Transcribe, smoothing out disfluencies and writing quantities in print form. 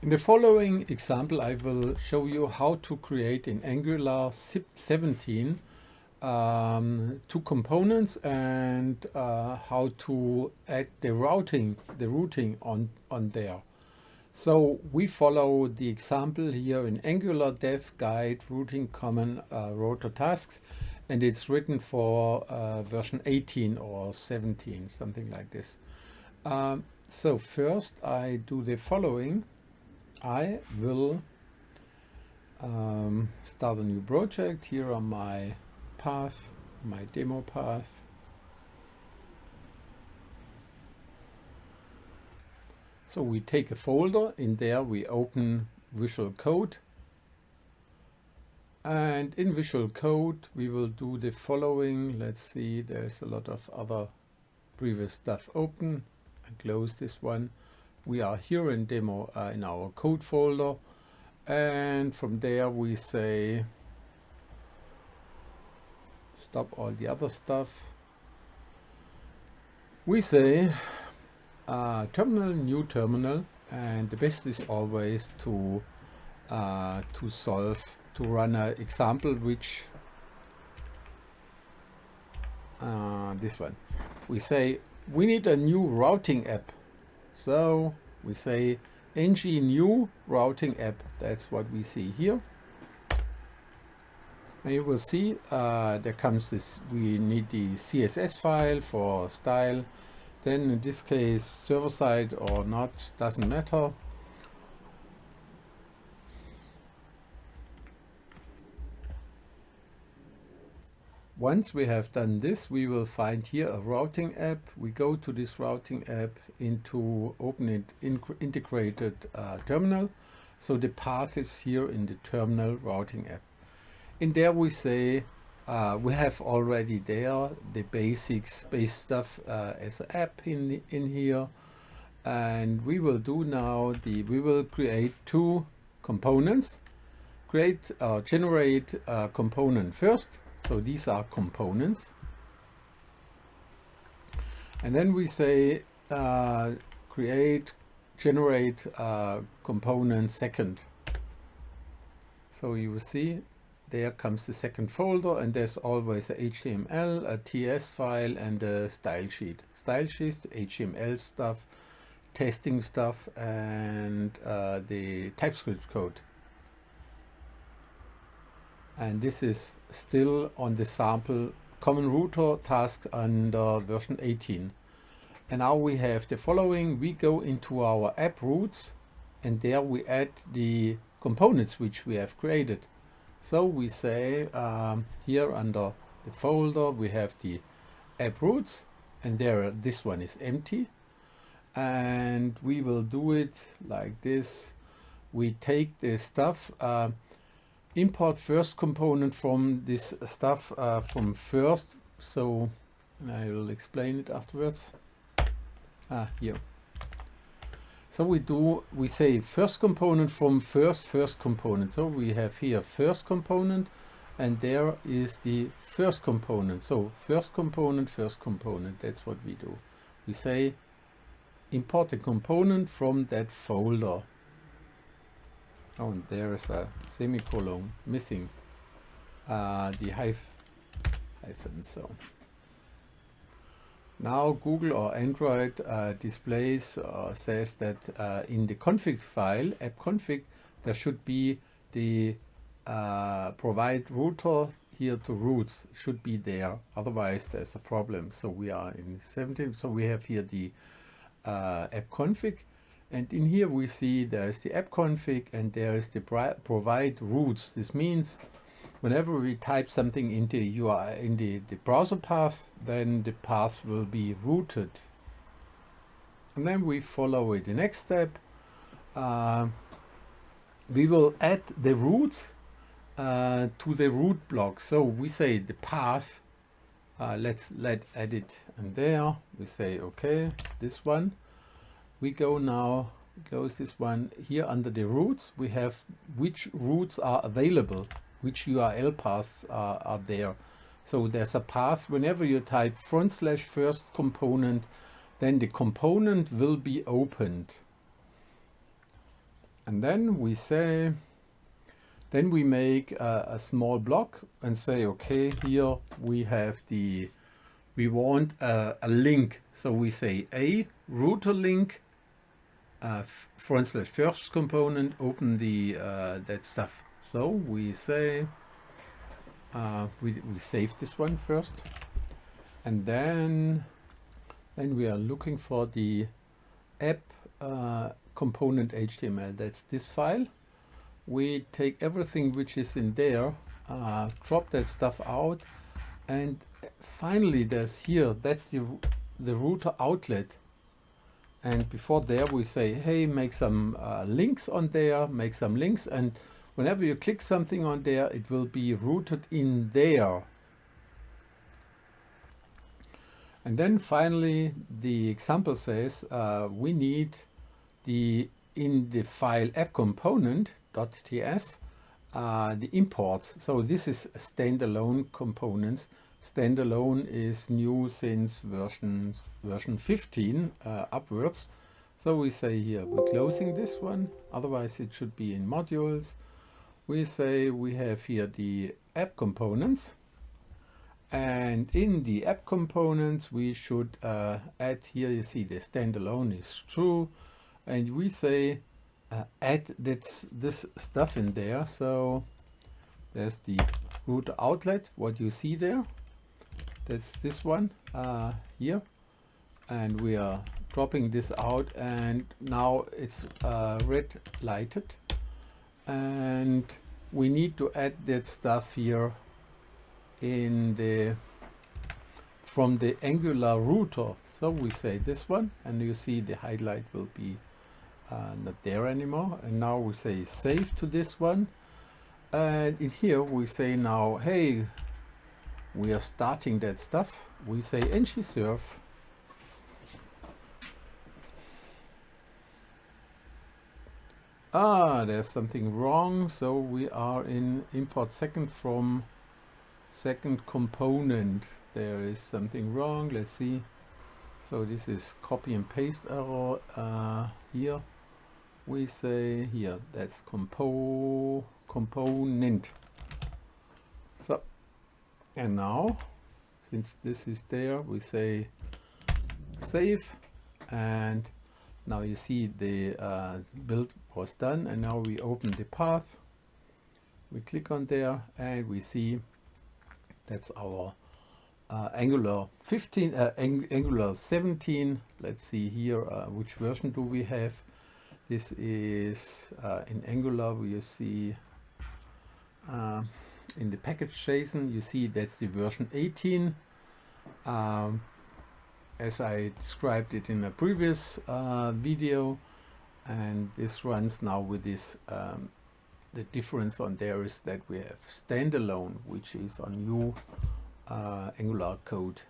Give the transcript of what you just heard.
In the following example, I will show you how to create in Angular 17 two components and how to add the routing on there. So we follow the example here in Angular Dev Guide Routing Common Rotor Tasks, and it's written for version 18 or 17, something like this. So first I do the following. I will start a new project. Here are my path, my demo path. So we take a folder, in there we open Visual Code, and in Visual Code we will do the following. Let's see, there's a lot of other previous stuff open. I close this one. We are here in demo in our code folder, and from there we say stop all the other stuff. We say terminal, new terminal, and the best is always to run an example, which this one. We say we need a new routing app. So we say ng new routing app. That's what we see here. And you will see there comes this. We need the CSS file for style. Then in this case, server side or not, doesn't matter. Once we have done this, we will find here a routing app. We go to this routing app, open it integrated terminal. So the path is here in the terminal routing app. In there we say we have already there the base stuff as an app in here, and we will do now we will create two components. Generate a component first. So these are components, and then we say generate component second. So you will see there comes the second folder, and there's always a HTML, a TS file, and a style sheet. Style sheet, HTML stuff, testing stuff, and the Typescript code. And this is still on the sample common router task under version 18. And now we have the following. We go into our app routes, and there we add the components which we have created. So we say here under the folder we have the app routes, and there this one is empty. And we will do it like this. We take the stuff, import first component from this stuff from first. So I will explain it afterwards. Here. So we say first component from first component. So we have here first component, and there is the first component. So first component. That's what we do. We say import the component from that folder. Oh, and there is a semicolon missing the hyphen. So now Google or Android displays says that in the config file, app config, there should be the provide router here to routes should be there. Otherwise, there's a problem. So we are in 17. So we have here the app config. And in here we see there's the app config, and there is the provide routes. This means whenever we type something into the browser path, then the path will be routed. And then we follow it. The next step, we will add the routes to the route block. So we say the path. Let's add it, and there we say okay, this one. We go now, close this one. Here under the routes, we have which routes are available, which URL paths are there. So there's a path. Whenever you type /first component, then the component will be opened. And then we say, then we make a small block and say, okay, here we have we want a link. So we say a router link, for instance, first component, open that stuff. So we say, we save this one first, and then we are looking for the app component HTML. That's this file. We take everything which is in there, drop that stuff out, and finally there's here, that's the router outlet. And before there we say, hey, make some links on there, make some links, and whenever you click something on there, it will be routed in there. And then finally the example says we need in the file app component.ts the imports. So this is standalone components. Standalone is new since version 15 upwards. So we say here, we're closing this one, otherwise it should be in modules. We say we have here the app components, and in the app components we should add here, you see the standalone is true, and we say add this stuff in there. So there's the router outlet, what you see there, that's this one here, and we are dropping this out, and now it's red lighted, and we need to add that stuff here in from the Angular router. So we say this one, and you see the highlight will be not there anymore, and now we say save to this one, and in here we say now, hey, we are starting that stuff. We say ng-serve there's something wrong, so we are in import second from second component. There is something wrong, let's see. So this is copy and paste error. Here we say here, that's component. So, and now since this is there, we say save, and now you see the build was done, and now we open the path, we click on there, and we see that's our Angular 15, Angular 17. Let's see here, which version do we have? This is in Angular, you see in the package JSON, you see that's the version 18. As I described it in a previous video, and this runs now with this. The difference on there is that we have standalone, which is on new Angular code